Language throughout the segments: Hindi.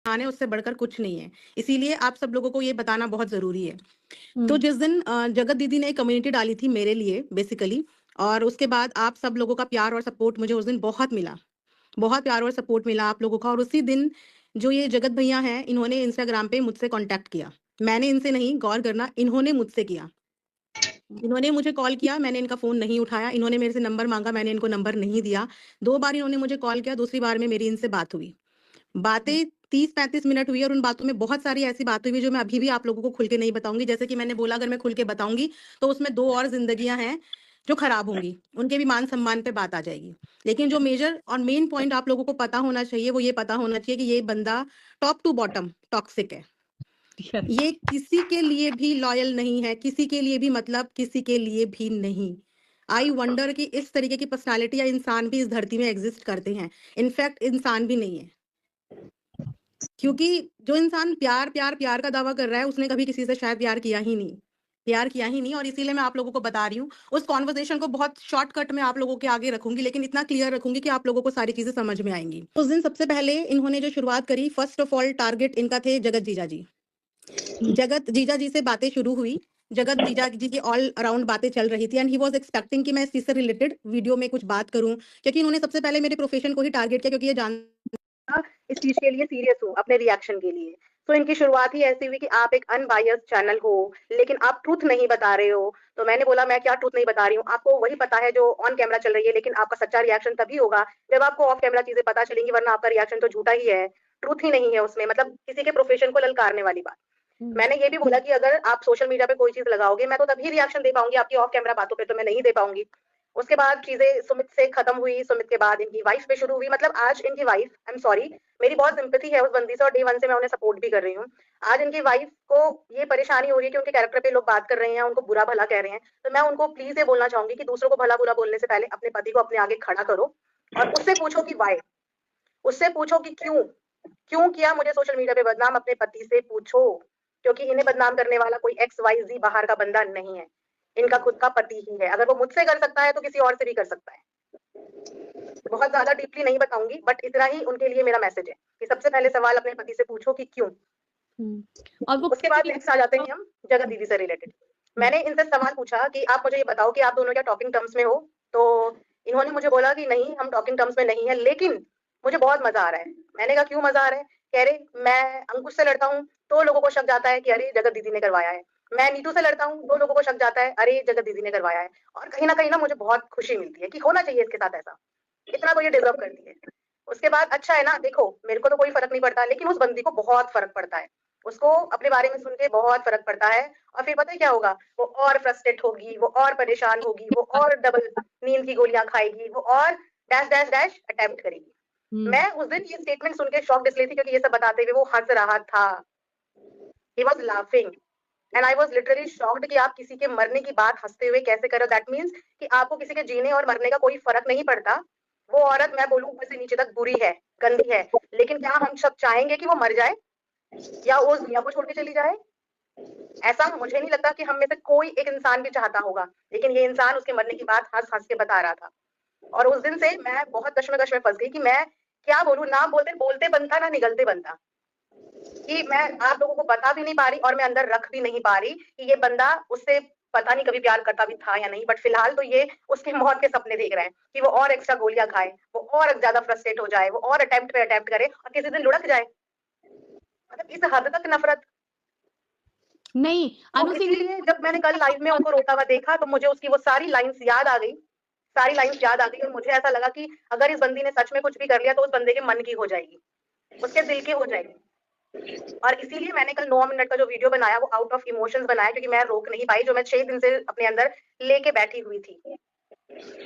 है उससे बढ़कर कुछ नहीं है। इसीलिए आप सब लोगों को ये बताना बहुत ज़रूरी है। तो हुँ। जिस दिन जगत दीदी ने एक कम्युनिटी डाली थी मेरे लिए बेसिकली, और उसके बाद आप सब लोगों का प्यार और सपोर्ट मुझे उस दिन बहुत मिला। बहुत प्यार और सपोर्ट मिला आप लोगों का, और उसी दिन जो ये जगत भैया हैं, इन्होंने इंस्टाग्राम पे मुझसे कॉन्टैक्ट किया। मैंने इनसे नहीं, गौर करना, इन्होंने मुझसे किया। इन्होंने मुझे कॉल किया, मैंने इनका फ़ोन नहीं उठाया, इन्होंने मेरे से नंबर माँगा, मैंने इनको नंबर नहीं दिया। 2 बार इन्होंने मुझे कॉल किया, दूसरी बार में मेरी इनसे बात हुई। हुँ। बातें 30-35 मिनट हुई, और उन बातों में बहुत सारी ऐसी बातें हुई जो मैं अभी भी आप लोगों को खुल के नहीं बताऊँगी। जैसे कि मैंने बोला, अगर मैं खुल के बताऊँगी तो उसमें 2 और ज़िंदगियाँ हैं जो खराब होंगी, उनके भी मान-सम्मान पे बात आ जाएगी। लेकिन जो मेजर और मेन पॉइंट आप लोगों को पता होना चाहिए, वो ये पता होना चाहिए कि ये बंदा टॉप टू बॉटम टॉक्सिक है। यस। ये किसी के लिए भी लॉयल नहीं है, किसी के लिए भी, मतलब किसी के लिए भी नहीं। आई वंडर कि इस तरीके की पर्सनैलिटी या इंसान भी इस धरती में एग्ज़िस्ट करते हैं। इनफैक्ट इंसान भी नहीं है। क्योंकि जो इंसान प्यार, प्यार, प्यार का दावा कर रहा है, उसने कभी किसी से शायद प्यार किया ही नहीं। प्यार किया ही नहीं, और इसीलिए मैं आप लोगों को बता रही हूँ। उस कन्वर्सेशन को बहुत शॉर्टकट में आप लोगों के आगे रखूँगी, लेकिन इतना क्लियर रखूँगी कि आप लोगों को सारी चीज़ें समझ में आएँगी। उस दिन सबसे पहले इन्होंने जो शुरुआत करी, फर्स्ट ऑफ ऑल टारगेट इनका थे जगत जीजा जी। हुँ। जगत जीजा जी से बातें शुरू हुई। जगत जीजा जी की ऑल अराउंड बातें चल रही थी, एंड ही वाज़ एक्सपेक्टिंग कि मैं इस चीज़ से रिलेटेड वीडियो में कुछ बात करूँ। क्योंकि इन्होंने सबसे पहले मेरे प्रोफ़ेशन को ही टारगेट किया, क्योंकि ये इस चीज़ के लिए सीरियस हूँ, अपने रिएक्शन के लिए। तो इनकी शुरुआत ही ऐसी हुई कि आप एक अनबायस्ड चैनल हो, लेकिन आप ट्रुथ नहीं बता रहे हो। तो मैंने बोला, मैं क्या ट्रुथ नहीं बता रही हूँ? आपको वही पता है जो ऑन कैमरा चल रही है, लेकिन आपका सच्चा रिएक्शन तभी होगा जब आपको ऑफ कैमरा चीज़ें पता चलेंगी, वरना आपका रिएक्शन तो झूठा ही है। ट्रुथ ही नहीं है उसमें, मतलब किसी के प्रोफेशन को ललकारने वाली बात। हुँ। मैंने ये भी बोला कि अगर आप सोशल मीडिया पे कोई चीज़ लगाओगे, मैं तो तभी रिएक्शन दे पाऊँगी, आपकी ऑफ कैमरा बातों पे तो मैं नहीं दे पाऊँगी। उसके बाद चीज़ें सुमित से खत्म हुई, सुमित के बाद इनकी वाइफ पे शुरू हुई। मतलब आज इनकी वाइफ, आई एम सॉरी, मेरी बहुत सिम्पैथी है उस बंदी से, और डे 1 से मैं उन्हें सपोर्ट भी कर रही हूँ। आज इनकी वाइफ को ये परेशानी हो रही है कि उनके कैरेक्टर पे लोग बात कर रहे हैं, उनको बुरा-भला कह रहे हैं। तो मैं उनको प्लीज़ ये बोलना चाहूँगी कि दूसरों को भला-बुरा बोलने से पहले अपने पति को अपने आगे खड़ा करो, और उससे पूछो कि व्हाय? उससे पूछो कि क्यों? क्यों किया मुझे सोशल मीडिया पे बदनाम? अपने पति से पूछो, क्योंकि इन्हें बदनाम करने वाला कोई एक्स वाई ज़ी बाहर का बंदा नहीं है। इनका खुद का पति ही है। अगर वो मुझसे कर सकता है तो किसी और से भी कर सकता है। बहुत ज़्यादा डीपली नहीं बताऊँगी, बट इतना ही उनके लिए मेरा मैसेज है कि सबसे पहले सवाल अपने पति से पूछो कि क्यों? हुँ। और वो उसके बाद नेक्स्ट आ जाते हैं हम जगत दीदी से रिलेटेड। हुँ। मैंने इनसे सवाल पूछा कि आप मुझे ये बताओ कि आप दोनों क्या टॉकिंग टर्म्स में हो? तो इन्होंने मुझे बोला कि नहीं, हम टॉकिंग टर्म्स में नहीं है, लेकिन मुझे बहुत मज़ा आ रहा है। मैंने कहा, क्यों मज़ा आ रहा है? कह रहे, मैं अंकुश से लड़ता हूँ तो लोगों को शक जाता है कि अरे जगत दीदी ने करवाया है। मैं नीतू से लड़ता हूँ तो लोगों को शक जाता है, अरे जगत दीदी ने करवाया है। और कहीं न कहीं ना मुझे बहुत खुशी मिलती है कि होना चाहिए इसके साथ ऐसा। इतना तो ये डिज़र्व करती है। उसके बाद अच्छा है ना, देखो मेरे को तो कोई फ़र्क नहीं पड़ता, लेकिन उस बंदी को बहुत फ़र्क पड़ता है। उसको अपने बारे में सुन के बहुत फ़र्क पड़ता है, और फिर पता है क्या होगा? वो और फ्रस्ट्रेट होगी, वो और परेशान होगी, वो और डबल नींद की गोलियाँ खाएगी, वो और डैश, डैश, डैश अटेम्प्ट करेगी। हुँ। मैं उस दिन ये स्टेटमेंट सुन के शॉक्ड इसलिए थी, क्योंकि ये सब बताते हुए वो हँस रहा था। He was laughing, and I was literally shocked कि आप किसी के मरने की बात हँसते हुए कैसे कर रहे हो? दैट मीन्स कि आपको किसी के जीने और मरने का कोई फ़र्क नहीं पड़ता। वो औरत, मैं बोलूँ, ऊपर से नीचे तक बुरी है, गंदी है, लेकिन क्या हम सब चाहेंगे कि वो मर जाए या उस दुनिया को छोड़ के चली जाए? ऐसा मुझे नहीं लगता कि हम में से कोई एक इंसान भी चाहता होगा, लेकिन ये इंसान उसके मरने की बात हँस-हँस के बता रहा था। और उस दिन से मैं बहुत कश्मकश में फँस गई कि मैं क्या बोलूँ? ना बोलते बोलते बनता, ना निगलते बनता। कि मैं आप लोगों को बता भी नहीं पा रही, और मैं अंदर रख भी नहीं पा रही कि ये बंदा उससे पता नहीं कभी प्यार करता भी था या नहीं, बट फिलहाल तो ये उसकी मौत के सपने देख रहा है कि वो और एक्स्ट्रा गोलियाँ खाए, वो और ज़्यादा फ्रस्ट्रेट हो जाए, वो और अटेम्प्ट पे अटेम्प्ट करे और किसी दिन लुढ़क जाए। मतलब इस हद तक नफ़रत। नहीं, तो अनु सिंह इसीलिए जब मैंने कल लाइव में उनको रोता हुआ देखा, तो मुझे उसकी वो सारी लाइन्स याद आ गई। सारी लाइन्स याद आ गई, और मुझे ऐसा लगा कि अगर इस बंदी ने सच में कुछ भी कर लिया, तो उस बंदे के मन की हो जाएगी, उसके दिल की हो जाएगी। और इसीलिए मैंने कल 9 मिनट का जो वीडियो बनाया, वो आउट ऑफ इमोशंस बनाया, क्योंकि मैं रोक नहीं पाई, जो मैं 6 दिन से अपने अंदर लेके बैठी हुई थी।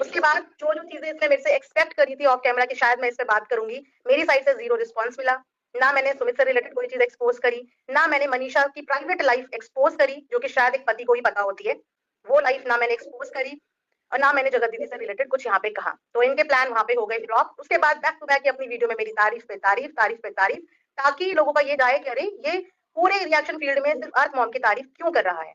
उसके बाद जो-जो चीज़ें इसने मेरे से एक्सपेक्ट करी थी ऑफ कैमरा कि शायद मैं इस पे बात करूँगी, मेरी साइड से ज़ीरो रिस्पॉन्स मिला। ना मैंने सुमित से रिलेटेड कोई चीज़ एक्सपोज़ करी, ना मैंने मनीषा की प्राइवेट लाइफ़ एक्सपोज़ करी, जो कि शायद एक पति को ही पता होती है। वो लाइफ़ ना मैंने एक्सपोज़ करी, और ना मैंने जगत दीदी से रिलेटेड कुछ यहाँ पे कहा। तो इनके प्लान वहाँ पे हो गए फ्लॉप। उसके बाद बैक टू बैक ये अपनी वीडियो में मेरी तारीफ़ पे तारीफ़, तारीफ़ पे तारीफ़, ताकि लोगों का ये जाए कि अरे! ये पूरे रिएक्शन फ़ील्ड में सिर्फ़ अर्थ मॉम की तारीफ़ क्यों कर रहा है?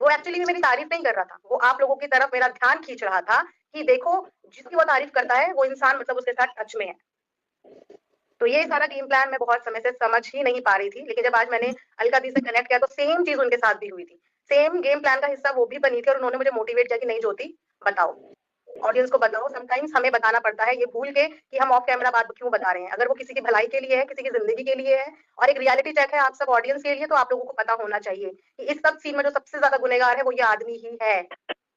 वो एक्चुअली में मेरी तारीफ़ नहीं कर रहा था। वो आप लोगों की तरफ मेरा ध्यान खींच रहा था कि देखो, जिसकी वो तारीफ़ करता है, वो इंसान मतलब उसके साथ टच में है। तो ये सारा गेम प्लान मैं बहुत समय से समझ ही नहीं पा रही थी, लेकिन जब आज मैंने अलका दी से कनेक्ट किया तो सेम चीज उनके साथ भी हुई थी। सेम गेम प्लान का हिस्सा वो भी बनी थी और उन्होंने मुझे मोटिवेट किया कि नहीं ज्योति, बताओ, ऑडियंस को बताओ। समटाइम्स हमें बताना पड़ता है ये भूल के कि हम ऑफ कैमरा बात क्यों बता रहे हैं। अगर वो किसी की भलाई के लिए है, किसी की जिंदगी के लिए है और एक रियलिटी चेक है आप सब ऑडियंस के लिए, तो आप लोगों को पता होना चाहिए कि इस सब सीन में जो सबसे ज्यादा गुनहगार है वो ये आदमी ही है।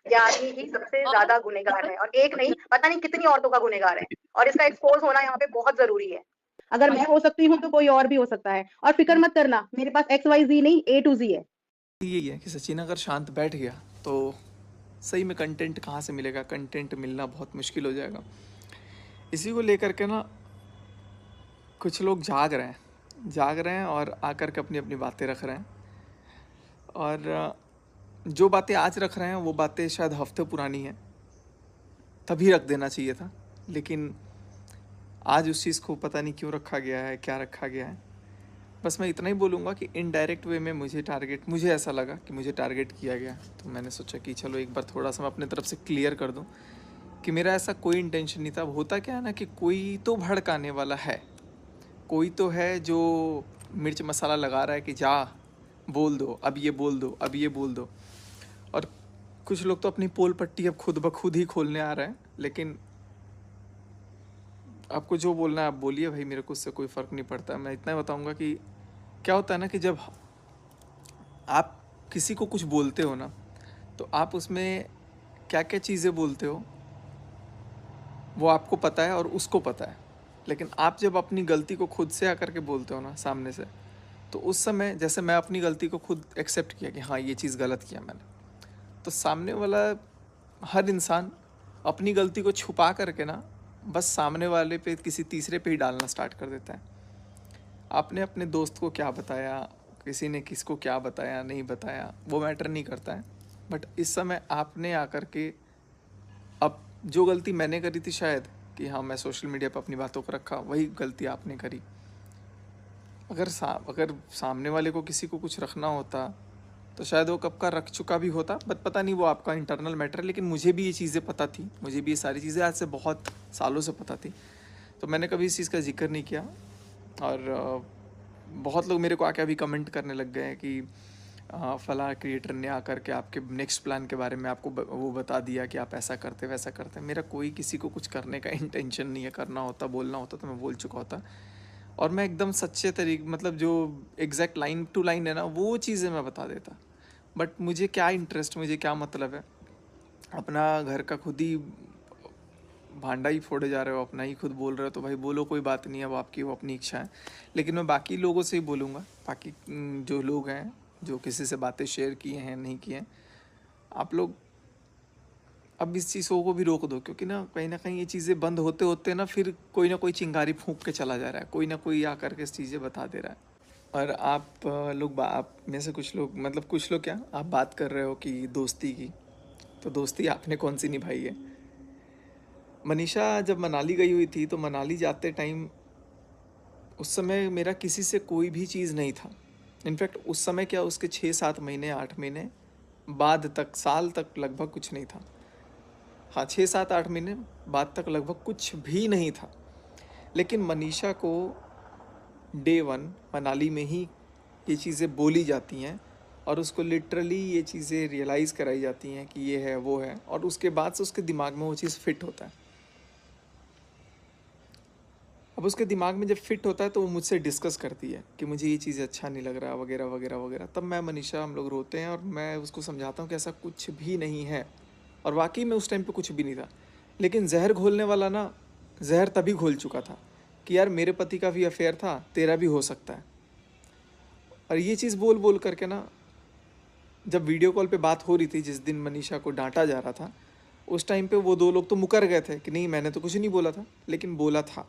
ये आदमी ही सबसे ज्यादा गुनहगार है और एक नहीं, पता नहीं कितनी औरतों का गुनहगार है और इसका एक्सपोज होना यहाँ पे बहुत जरूरी है। अगर मैं हो सकती हूँ तो कोई और भी हो सकता है। और फिक्र मत करना, मेरे पास XYZ नहीं A to Z है। यही है कि सचिन अगर शांत बैठ गया तो सही में कंटेंट कहाँ से मिलेगा, कंटेंट मिलना बहुत मुश्किल हो जाएगा। इसी को लेकर के ना कुछ लोग जाग रहे हैं और आकर के अपनी अपनी बातें रख रहे हैं। और जो बातें आज रख रहे हैं वो बातें शायद हफ्ते पुरानी हैं, तभी रख देना चाहिए था, लेकिन आज उस चीज़ को पता नहीं क्यों रखा गया है, क्या रखा गया है। बस मैं इतना ही बोलूँगा कि इनडायरेक्ट वे में मुझे ऐसा लगा कि मुझे टारगेट किया गया। तो मैंने सोचा कि चलो एक बार थोड़ा सा मैं अपने तरफ से क्लियर कर दूं कि मेरा ऐसा कोई इंटेंशन नहीं था। होता क्या है ना कि कोई तो भड़काने वाला है, कोई तो है जो मिर्च मसाला लगा रहा है कि जा बोल दो, अब ये बोल दो, अब ये बोल दो। और कुछ लोग तो अपनी पोल पट्टी अब खुद ब खुद ही खोलने आ रहे हैं। लेकिन आपको जो बोलना है आप बोलिए भाई, मेरे को उससे कोई फ़र्क नहीं पड़ता। मैं इतना बताऊंगा कि क्या होता है ना कि जब आप किसी को कुछ बोलते हो ना, तो आप उसमें क्या क्या चीज़ें बोलते हो वो आपको पता है और उसको पता है। लेकिन आप जब अपनी गलती को खुद से आकर के बोलते हो ना सामने से, तो उस समय जैसे मैं अपनी गलती को खुद एक्सेप्ट किया कि हाँ ये चीज़ गलत किया मैंने, तो सामने वाला हर इंसान अपनी गलती को छुपा करके ना बस सामने वाले पे किसी तीसरे पे ही डालना स्टार्ट कर देता है। आपने अपने दोस्त को क्या बताया, किसी ने किसको क्या बताया नहीं बताया, वो मैटर नहीं करता है। बट इस समय आपने आकर के अब जो गलती मैंने करी थी शायद कि हाँ मैं सोशल मीडिया पर अपनी बातों को रखा, वही गलती आपने करी। अगर सामने वाले को किसी को कुछ रखना होता तो शायद वो कब का रख चुका भी होता, बट पता नहीं, वो आपका इंटरनल मैटर है। लेकिन मुझे भी ये चीज़ें पता थी, मुझे भी ये सारी चीज़ें आज से बहुत सालों से पता थी, तो मैंने कभी इस चीज़ का जिक्र नहीं किया। और बहुत लोग मेरे को आके अभी कमेंट करने लग गए हैं कि फला क्रिएटर ने आकर के आपके नेक्स्ट प्लान के बारे में आपको वो बता दिया कि आप ऐसा करते वैसा करते। मेरा कोई किसी को कुछ करने का इंटेंशन नहीं है। करना होता, बोलना होता तो मैं बोल चुका होता, और मैं एकदम सच्चे तरीके, मतलब जो एग्जैक्ट लाइन टू लाइन है ना वो चीज़ें मैं बता देता। बट मुझे क्या इंटरेस्ट, मुझे क्या मतलब है, अपना घर का खुद ही भांडा ही फोड़े जा रहे हो, अपना ही खुद बोल रहे हो, तो भाई बोलो, कोई बात नहीं है, वो आपकी वो अपनी इच्छा है। लेकिन मैं बाकी लोगों से ही बोलूँगा, बाकी जो लोग हैं जो किसी से बातें शेयर किए हैं नहीं किए हैं, आप लोग अब इस चीज़ों को भी रोक दो, क्योंकि ना कहीं ये चीज़ें बंद होते होते ना फिर कोई ना कोई चिंगारी फूंक के चला जा रहा है, कोई ना कोई आकर के चीज़ें बता दे रहा है। और आप लोग आप में से कुछ लोग, मतलब कुछ लोग क्या, आप बात कर रहे हो कि दोस्ती की, तो दोस्ती आपने कौन सी निभाई है। मनीषा जब मनाली गई हुई थी तो मनाली जाते टाइम उस समय मेरा किसी से कोई भी चीज़ नहीं था। इनफैक्ट उस समय क्या, उसके 6-7 महीने 8 महीने बाद तक, साल तक लगभग कुछ नहीं था। हाँ, 6-7-8 महीने बाद तक लगभग कुछ भी नहीं था। लेकिन मनीषा को डे 1 मनाली में ही ये चीज़ें बोली जाती हैं और उसको लिटरली ये चीज़ें रियलाइज़ कराई जाती हैं कि ये है वो है, और उसके बाद से उसके दिमाग में वो चीज़ फिट होता है। अब उसके दिमाग में जब फिट होता है तो वो मुझसे डिस्कस करती है कि मुझे ये चीज़ अच्छा नहीं लग रहा वगैरह वगैरह वगैरह। तब मैं मनीषा, हम लोग रोते हैं और मैं उसको समझाता हूँ कि ऐसा कुछ भी नहीं है। और वाकई में उस टाइम पे कुछ भी नहीं था। लेकिन जहर घोलने वाला ना जहर तभी घोल चुका था कि यार मेरे पति का भी अफेयर था, तेरा भी हो सकता है। और ये चीज़ बोल बोल करके ना, जब वीडियो कॉल पे बात हो रही थी, जिस दिन मनीषा को डांटा जा रहा था, उस टाइम पे वो 2 लोग तो मुकर गए थे कि नहीं मैंने तो कुछ नहीं बोला था, लेकिन बोला था।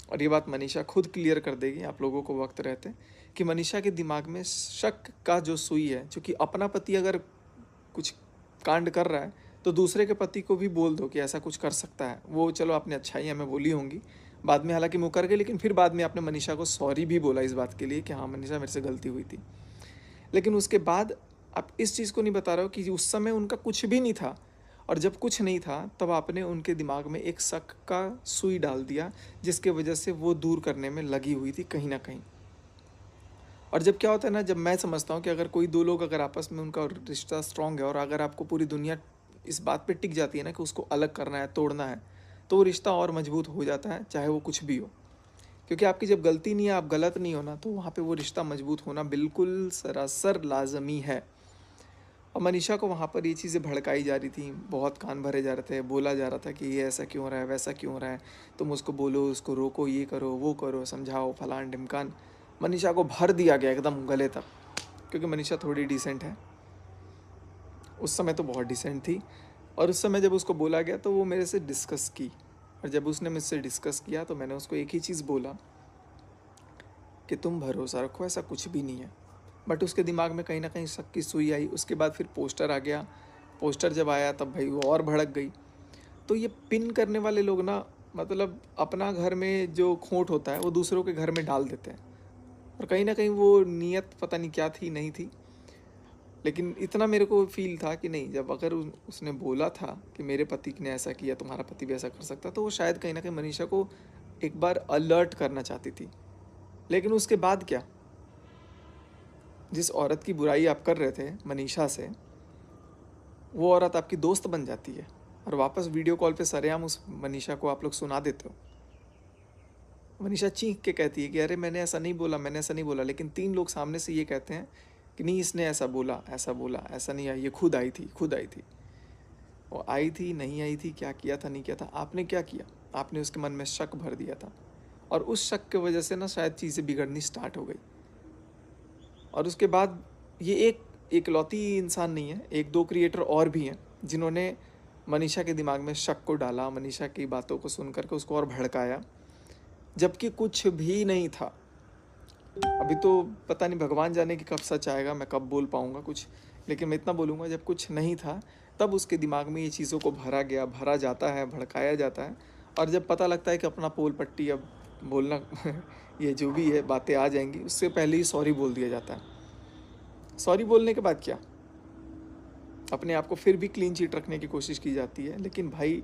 और ये बात मनीषा खुद क्लियर कर देगी, आप लोगों को वक्त रहते, कि मनीषा के दिमाग में शक का जो सुई है, क्योंकि अपना पति अगर कुछ कांड कर रहा है तो दूसरे के पति को भी बोल दो कि ऐसा कुछ कर सकता है। वो चलो आपने अच्छाई हमें बोली होंगी, बाद में हालांकि मुकर गए, लेकिन फिर बाद में आपने मनीषा को सॉरी भी बोला इस बात के लिए कि हाँ मनीषा मेरे से गलती हुई थी। लेकिन उसके बाद आप इस चीज़ को नहीं बता रहे हो कि उस समय उनका कुछ भी नहीं था और जब कुछ नहीं था तब आपने उनके दिमाग में एक शक का सुई डाल दिया, जिसके वजह से वो दूर करने में लगी हुई थी कहीं ना कहीं। और जब क्या होता है ना, जब मैं समझता हूँ कि अगर कोई दो लोग अगर आपस में उनका रिश्ता स्ट्रांग है और अगर आपको पूरी दुनिया इस बात पे टिक जाती है ना कि उसको अलग करना है, तोड़ना है, तो वो रिश्ता और मजबूत हो जाता है, चाहे वो कुछ भी हो। क्योंकि आपकी जब गलती नहीं है, आप गलत नहीं हो ना, तो वहाँ पे वो रिश्ता मजबूत होना बिल्कुल सरासर लाजमी है। और मनीषा को वहाँ पर ये चीज़ें भड़काई जा रही थी, बहुत कान भरे जा रहे थे, बोला जा रहा था कि ये ऐसा क्यों रहा है, वैसा क्यों रहा है, तुम उसको बोलो, उसको रोको, ये करो, वो करो, समझाओ, फलान ढिमकान। मनीषा को भर दिया गया एकदम गले तक, क्योंकि मनीषा थोड़ी डिसेंट है, उस समय तो बहुत डिसेंट थी। और उस समय जब उसको बोला गया तो वो मेरे से डिस्कस की, और जब उसने मुझसे डिस्कस किया तो मैंने उसको एक ही चीज़ बोला कि तुम भरोसा रखो, ऐसा कुछ भी नहीं है। बट उसके दिमाग में कहीं ना कहीं शक की सुई आई। उसके बाद फिर पोस्टर आ गया, पोस्टर जब आया तब भाई वो और भड़क गई। तो ये पिन करने वाले लोग ना, मतलब अपना घर में जो खोट होता है वो दूसरों के घर में डाल देते हैं, और कहीं ना कहीं वो नीयत पता नहीं क्या थी, नहीं थी, लेकिन इतना मेरे को फील था कि नहीं, जब अगर उसने बोला था कि मेरे पति ने ऐसा किया, तुम्हारा पति भी ऐसा कर सकता, तो वो शायद कहीं ना कहीं मनीषा को एक बार अलर्ट करना चाहती थी। लेकिन उसके बाद क्या, जिस औरत की बुराई आप कर रहे थे मनीषा से, वो औरत आपकी दोस्त बन जाती है, और वापस वीडियो कॉल पे सरेआम उस मनीषा को आप लोग सुना देते हो। मनीषा चीख के कहती है कि अरे मैंने ऐसा नहीं बोला, मैंने ऐसा नहीं बोला, लेकिन 3 लोग सामने से ये कहते हैं कि नहीं, इसने ऐसा बोला, ऐसा बोला, ऐसा नहीं, आई ये खुद आई थी, खुद आई थी। वो आई थी, नहीं आई थी, क्या किया था, नहीं किया था, आपने क्या किया, आपने उसके मन में शक भर दिया था, और उस शक की वजह से ना शायद चीज़ें बिगड़नी स्टार्ट हो गई। और उसके बाद ये एक एकलौती इंसान नहीं है, 1-2 क्रिएटर और भी हैं जिन्होंने मनीषा के दिमाग में शक को डाला, मनीषा की बातों को सुन करके उसको और भड़काया, जबकि कुछ भी नहीं था। अभी तो पता नहीं, भगवान जाने कि कब सच आएगा, मैं कब बोल पाऊँगा कुछ, लेकिन मैं इतना बोलूँगा, जब कुछ नहीं था तब उसके दिमाग में ये चीज़ों को भरा गया, भरा जाता है, भड़काया जाता है, और जब पता लगता है कि अपना पोल पट्टी अब बोलना ये जो भी है बातें आ जाएंगी, उससे पहले ही सॉरी बोल दिया जाता है। सॉरी बोलने के बाद क्या, अपने आप को फिर भी क्लीन चिट रखने की कोशिश की जाती है, लेकिन भाई